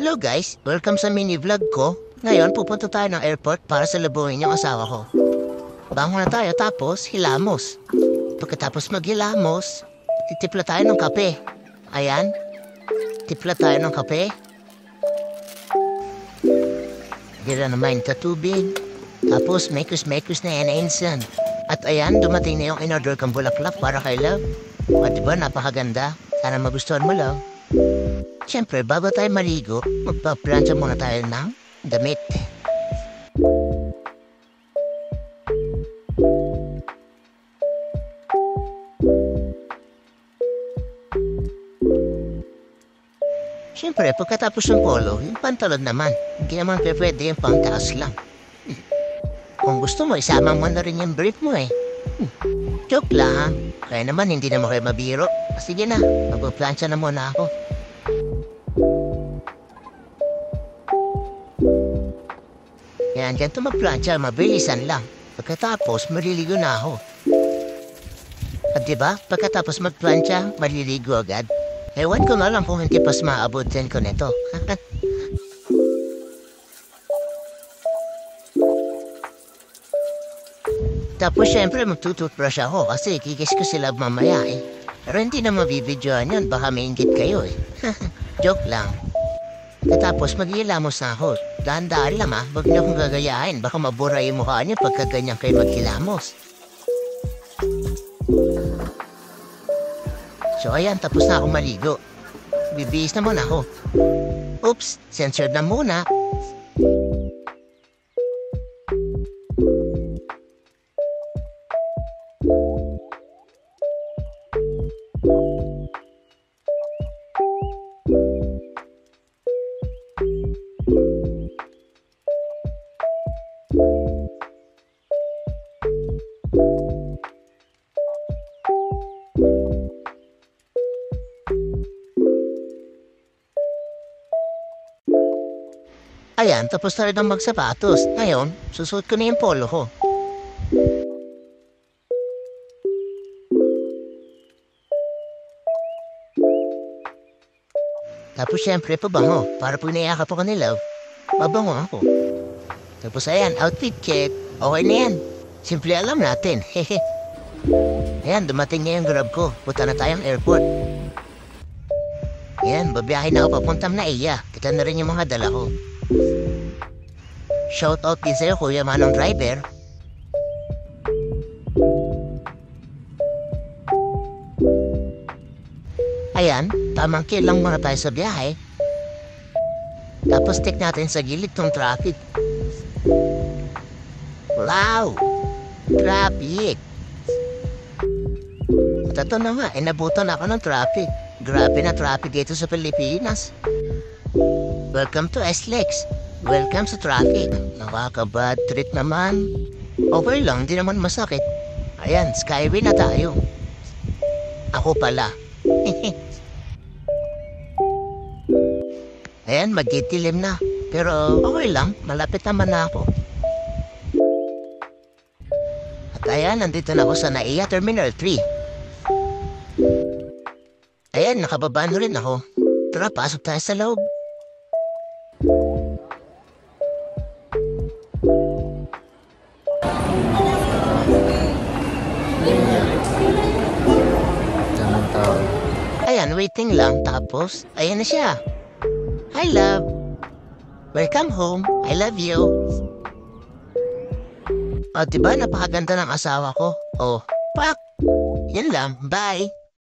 Hello guys, welcome sa mini vlog ko. Ngayon pupunta tayo ng airport para salubungin yung asawa ko. Bango na tayo tapos hilamos. Pagkatapos maghilamos, titipla tayo ng kape. Ayan, tipla tayo ng kape. Dira naman sa tubig. Tapos mekos na yan insan. At ayan, dumating na yung in-order kang bulaklak para kay Love. At diba, napakaganda. Sana magustuhan mo lang. Siyempre, bago tayo maligo, magpaplansya muna tayo ng damit. Siyempre, pagkatapos ng polo, yung pantalon naman. Hindi naman pwede yung pangtaas lang. Kung gusto mo, isama mo na rin yung brief mo eh. Joke lang. Kaya naman, hindi naman kayo mabiro. Sige na, magpaplansya na muna ako. Yan, ganito magplansya, mabilisan lang. Pagkatapos, maliligo na ako. At diba, pagkatapos magplansya, maliligo agad. Ewan ko na lang kung hindi pas maabutin ko nito. Tapos syempre magtututbrush ako kasi kikis ko sila mamaya eh. Pero hindi na mabibidyoan yun, baka maingit kayo eh. Joke lang. Tapos maghihilamos na ako. Dahan-dahan lang wag na akong gagayahin. Baka mabura yung mukha niyo pagka ganyan kayo maghilamos. So ayan, tapos na akong maligo. Bibihis na muna ako. Oops, censored na muna. Ayan, tapos na rin ang magsapatos. Ngayon, susuot ko na yung polo ko. Tapos syempre, pabango. Para pag naiakap ako ni Love, mabango ako. Tapos ayan, outfit check. Okay na yan. Simple alam natin. Hehe. Ayan, dumating na yung grab ko. Punta na tayong airport. Ayan, babiyahin na ako papuntang na iya. Kita na rin yung mga dala ko. Shoutout din sa'yo, Kuya Manong Driver. Ayan, tamang kilang muna tayo sa biyahe. Tapos take natin sa gilid tong traffic. Wow! Traffic! At ito na nga, inabutan ako ng traffic. Grabe na traffic dito sa Pilipinas. Welcome to SLEX. Welcome sa traffic. Nakaka-bad trip naman. Okay lang, di naman masakit. Ayan, skyway na tayo. Ako pala. Ayan, magtitilim na. Pero okay lang, malapit naman na ako. At ayan, nandito na ako sa NAIA Terminal 3. Ayan, nakababa na rin ako. Tara, pasok tayo sa loob. Ayan, waiting lang. Tapos, ayan na siya. Hi, Love. Welcome home. I love you. O, diba napakaganda ng asawa ko? Oh, pak! Yan lang. Bye!